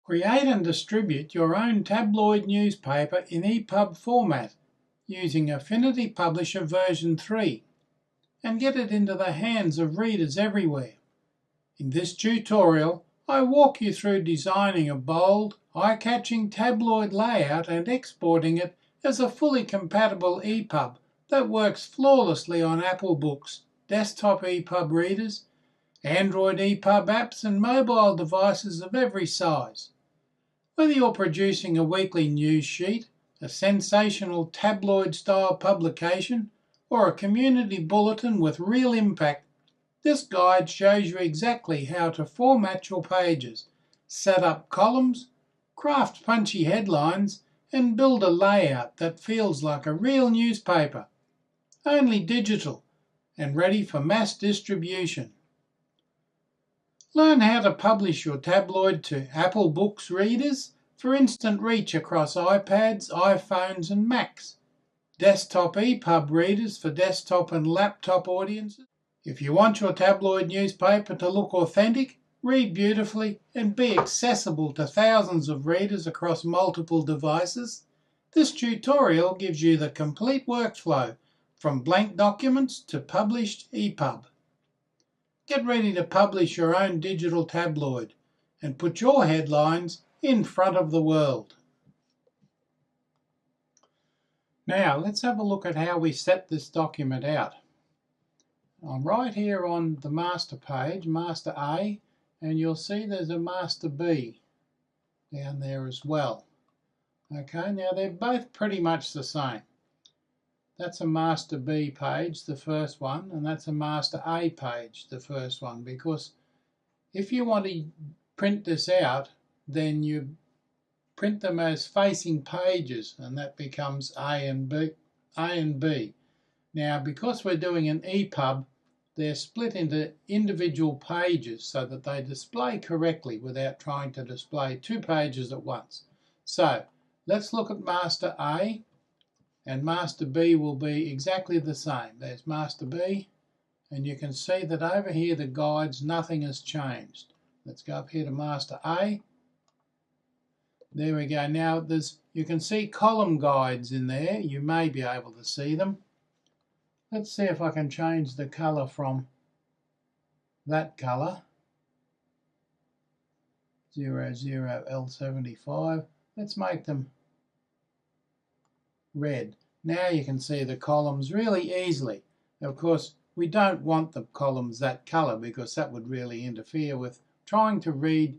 Create and distribute your own tabloid newspaper in ePub format using Affinity Publisher V3 and get it into the hands of readers everywhere. In this tutorial, I walk you through designing a bold, eye-catching tabloid layout and exporting it as a fully compatible ePub that works flawlessly on Apple Books, desktop ePub readers, Android ePub apps and mobile devices of every size. Whether you're producing a weekly news sheet, a sensational tabloid-style publication, or a community bulletin with real impact, this guide shows you exactly how to format your pages, set up columns, craft punchy headlines, and build a layout that feels like a real newspaper, only digital and ready for mass distribution. Learn how to publish your tabloid to Apple Books readers for instant reach across iPads, iPhones and Macs, desktop ePub readers for desktop and laptop audiences. If you want your tabloid newspaper to look authentic, read beautifully and be accessible to thousands of readers across multiple devices, this tutorial gives you the complete workflow from blank documents to published ePub. Get ready to publish your own digital tabloid and put your headlines in front of the world. Now let's have a look at how we set this document out. I'm right here on the master page, master A, and you'll see there's a master B down there as well. Okay, now they're both pretty much the same. That's a master B page, the first one, and that's a master A page, the first one, because if you want to print this out, then you print them as facing pages, and that becomes A and B. Now, because we're doing an ePub, they're split into individual pages so that they display correctly without trying to display two pages at once. So, let's look at master A. And master B will be exactly the same. There's master B, and you can see that over here the guides, nothing has changed. Let's go up here to master A. There we go. Now you can see column guides in there. You may be able to see them. Let's see if I can change the color from that color, 00L75. Let's make them red. Now you can see the columns really easily. Of course, we don't want the columns that color because that would really interfere with trying to read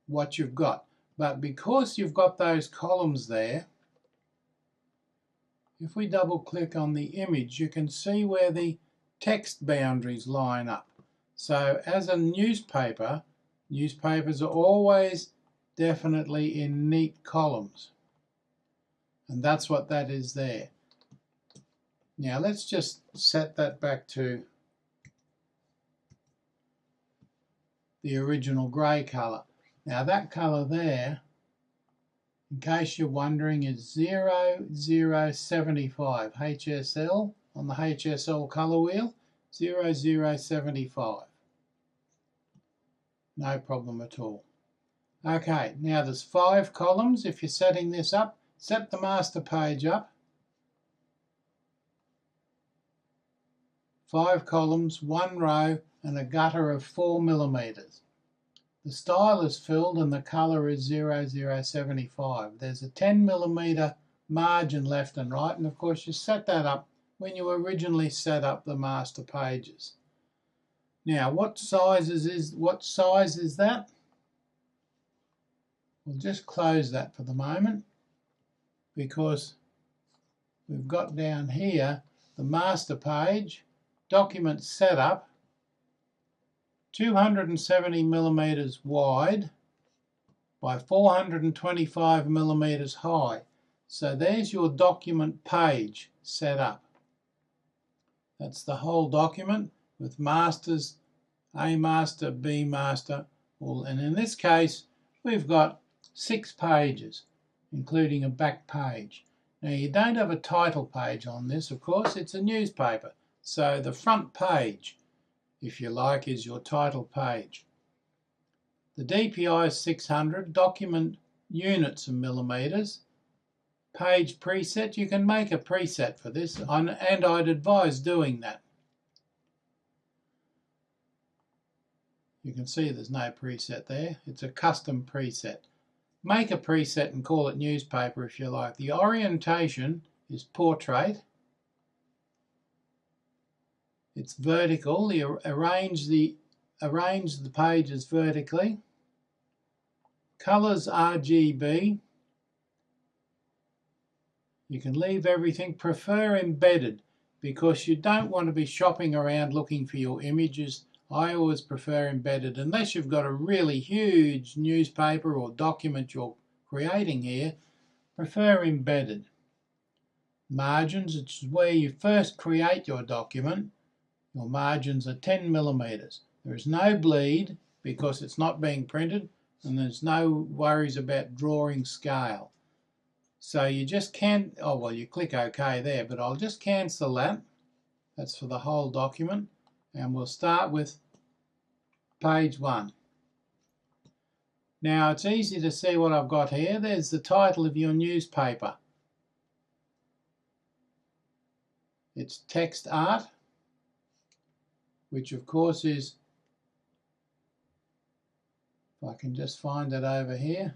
what you've got. But because you've got those columns there, if we double click on the image, you can see where the text boundaries line up. So as a newspaper, newspapers are always definitely in neat columns. And that's what that is there. Now let's just set that back to the original grey colour. Now that colour there, in case you're wondering, is 0075 HSL on the HSL colour wheel, 0075. No problem at all. Okay, now there's 5 columns. If you're setting this up, set the master page up. 5 columns, 1 row, and a gutter of 4 millimeters. The style is filled and the colour is 0075. There's a 10 millimeter margin left and right, and of course you set that up when you originally set up the master pages. Now, what size is that? We'll just close that for the moment, because we've got down here the master page, document setup, 270 millimeters wide by 425 millimeters high. So there's your document page set up. That's the whole document with masters, A master, B master, and in this case we've got 6 pages, including a back page. Now you don't have a title page on this, of course, it's a newspaper. So the front page, if you like, is your title page. The DPI is 600, document units of millimeters. Page preset, you can make a preset for this, and I'd advise doing that. You can see there's no preset there. It's a custom preset. Make a preset and call it newspaper if you like. The orientation is portrait. It's vertical. You arrange the pages vertically. Colors RGB. You can leave everything. Prefer embedded because you don't want to be shopping around looking for your images. I always prefer embedded unless you've got a really huge newspaper or document you're creating here. Prefer embedded. Margins, it's where you first create your document. Your margins are 10 millimeters. There is no bleed because it's not being printed, and there's no worries about drawing scale. So you just can't, oh well, you click OK there, but I'll just cancel that. That's for the whole document. And we'll start with page 1. Now it's easy to see what I've got here. There's the title of your newspaper. It's text art, which of course is, if I can just find it over here,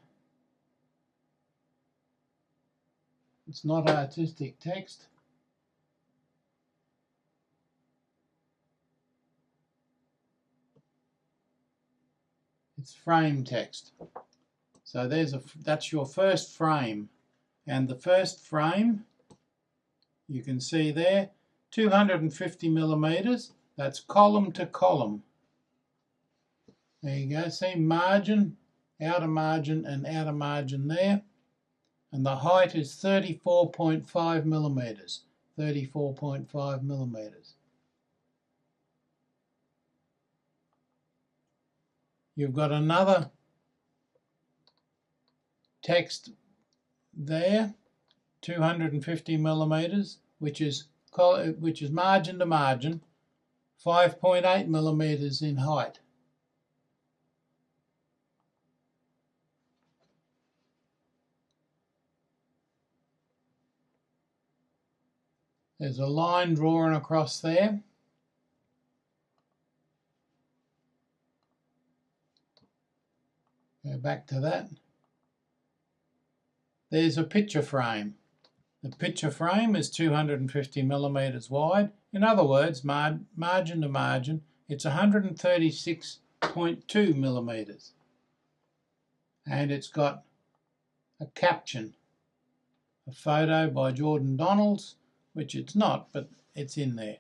it's not artistic text. It's frame text. So that's your first frame. And the first frame, you can see there, 250 millimeters. That's column to column. There you go. See margin, outer margin and outer margin there. And the height is 34.5 millimeters. 34.5 millimeters. You've got another text there, 250 millimeters, which is margin to margin, 5.8 millimeters in height. There's a line drawn across there. Go back to that. There's a picture frame. The picture frame is 250 millimeters wide. In other words, margin to margin, it's 136.2 millimeters. And it's got a caption, a photo by Jordan Donalds, which it's not, but it's in there.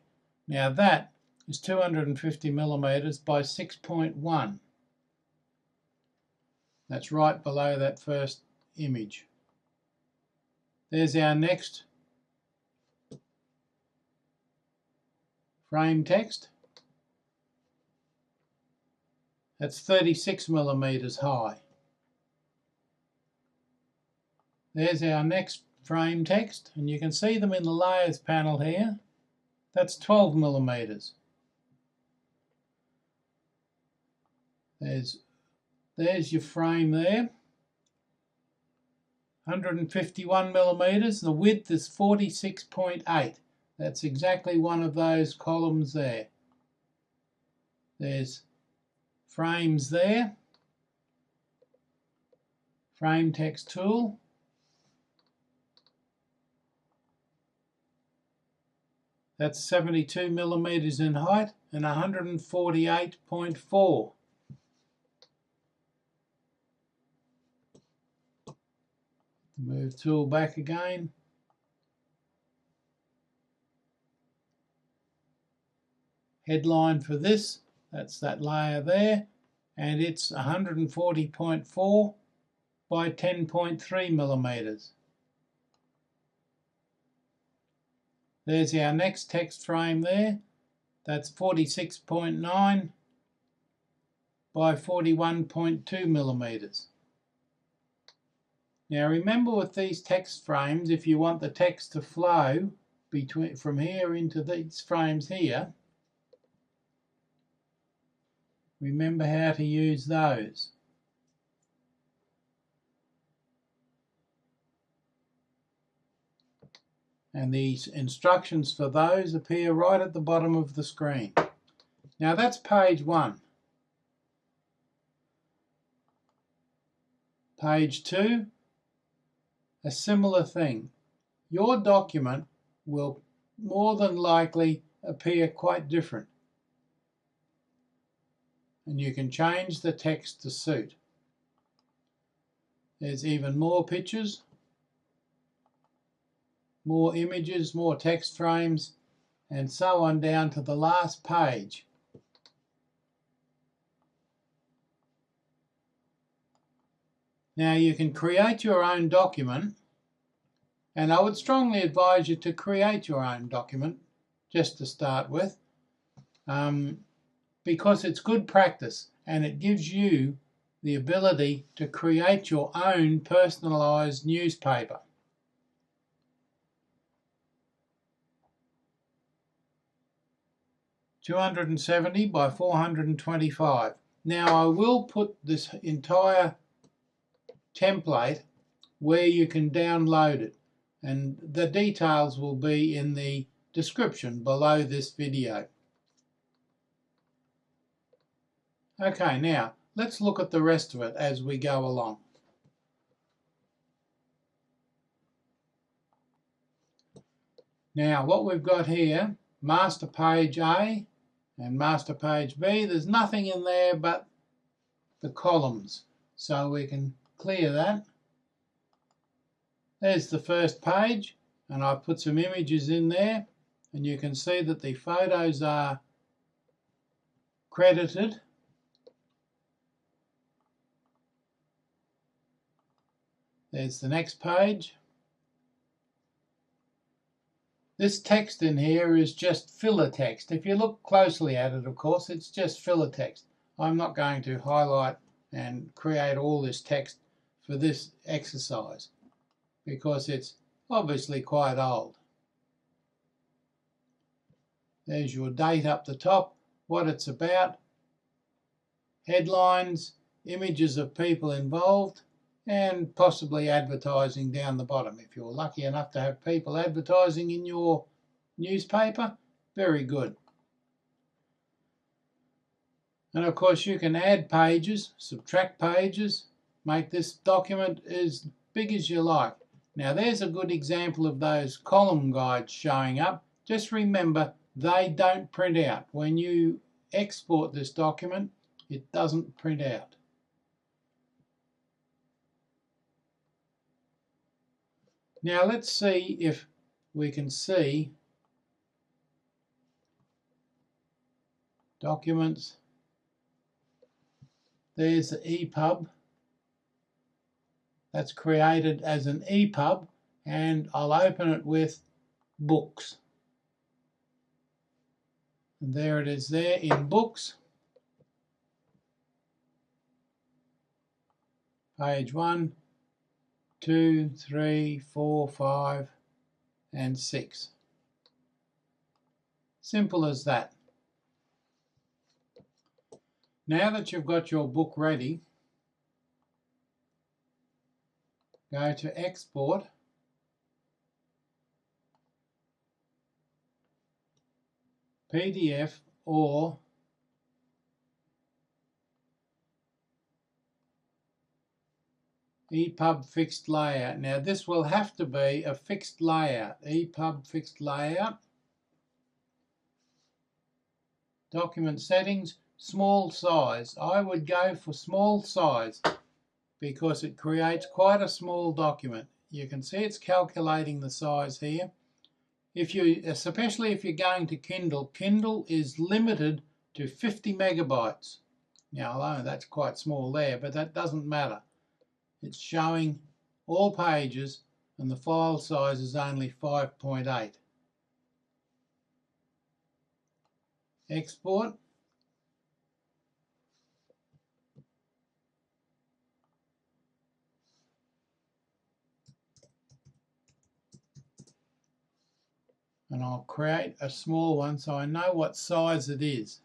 Now that is 250 millimeters by 6.1. That's right below that first image. There's our next frame text. That's 36 millimeters high. There's our next frame text, and you can see them in the layers panel here. That's 12 millimeters. There's your frame there. 151 millimeters. The width is 46.8. That's exactly one of those columns there. There's frames there. Frame text tool. That's 72 millimeters in height and 148.4. Move tool back again. Headline for this, that's that layer there, and it's 140.4 by 10.3 millimeters. There's our next text frame there. That's 46.9 by 41.2 millimeters. Now remember with these text frames, if you want the text to flow from here into these frames here, remember how to use those. and the instructions for those appear right at the bottom of the screen. Now that's page 1. Page 2, a similar thing. Your document will more than likely appear quite different, and you can change the text to suit. There's even more pictures, more images, more text frames, and so on down to the last page. Now you can create your own document, and I would strongly advise you to create your own document just to start with, because it's good practice and it gives you the ability to create your own personalised newspaper. $270 by 425. Now I will put this entire template where you can download it, and the details will be in the description below this video. Okay, now let's look at the rest of it as we go along. Now what we've got here, master page A and master page B, there's nothing in there but the columns, so we can clear that. There's the first page, and I've put some images in there, and you can see that the photos are credited. There's the next page. This text in here is just filler text. If you look closely at it, of course, it's just filler text. I'm not going to highlight and create all this text for this exercise because it's obviously quite old. There's your date up the top, what it's about, headlines, images of people involved, and possibly advertising down the bottom. If you're lucky enough to have people advertising in your newspaper, very good. And of course you can add pages, subtract pages, make this document as big as you like. Now there's a good example of those column guides showing up. Just remember, they don't print out. When you export this document, it doesn't print out. Now let's see if we can see documents. There's the ePub. That's created as an ePub, and I'll open it with books. And there it is there in books. Page 1, 2, 3, 4, 5, and 6. Simple as that. Now that you've got your book ready, go to Export, PDF or ePub fixed layout. Now this will have to be a fixed layout, ePub fixed layout. Document settings, small size. I would go for small size because it creates quite a small document. You can see it's calculating the size here. Especially if you're going to Kindle, Kindle is limited to 50 megabytes. Now I know that's quite small there, but that doesn't matter. It's showing all pages and the file size is only 5.8. Export. And I'll create a small one so I know what size it is.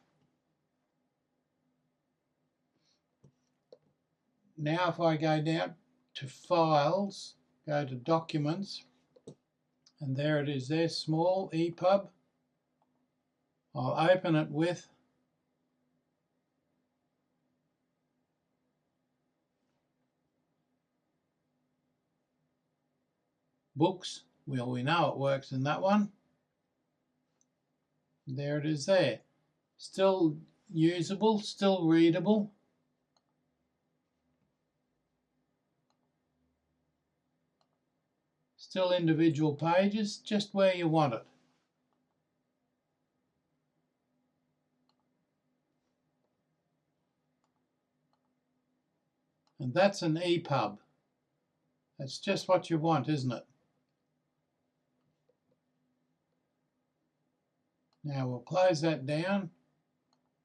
Now if I go down to Files, go to Documents, And there it is there, small ePub. I'll open it with books. Well, we know it works in that one. There it is there. Still usable, still readable. Still individual pages, just where you want it. And that's an ePub. That's just what you want, isn't it? Now we'll close that down.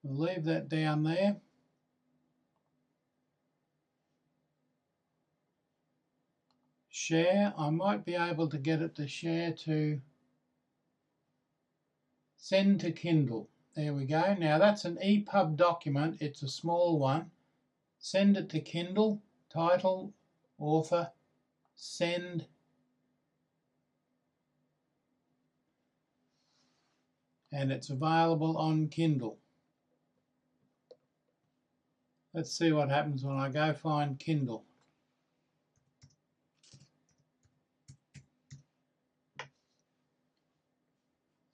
We'll leave that down there. Share. I might be able to get it to share to send to Kindle. There we go. Now that's an ePub document. It's a small one. Send it to Kindle. Title, author, send. And it's available on Kindle. Let's see what happens when I go find Kindle.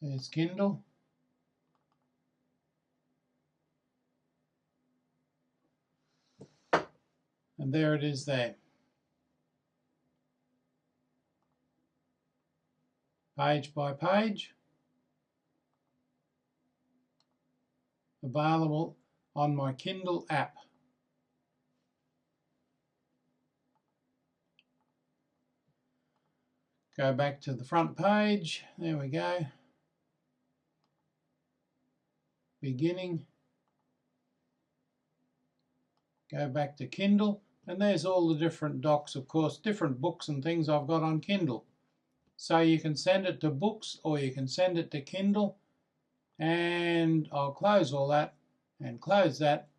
There's Kindle. And there it is there. Page by page. Available on my Kindle app. Go back to the front page. There we go. Beginning. Go back to Kindle. And there's all the different docs, of course, different books and things I've got on Kindle. So you can send it to books or you can send it to Kindle. And I'll close all that and close that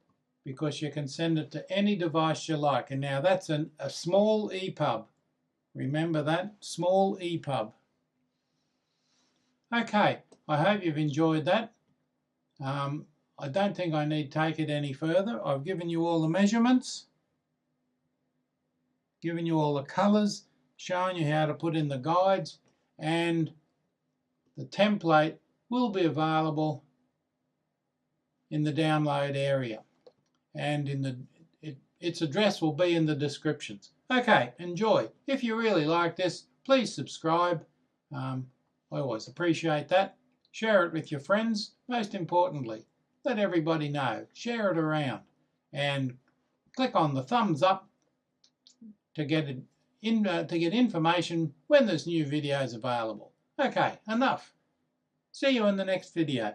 because you can send it to any device you like. And now that's a small ePub. Remember that? Small ePub. Okay, I hope you've enjoyed that. I don't think I need to take it any further. I've given you all the measurements, given you all the colours, showing you how to put in the guides, and the template will be available in the download area, and in its address will be in the descriptions. Okay, enjoy. If you really like this, please subscribe. I always appreciate that. Share it with your friends. Most importantly, let everybody know. Share it around and click on the thumbs up to get information when there's new videos available. Okay, enough. See you in the next video.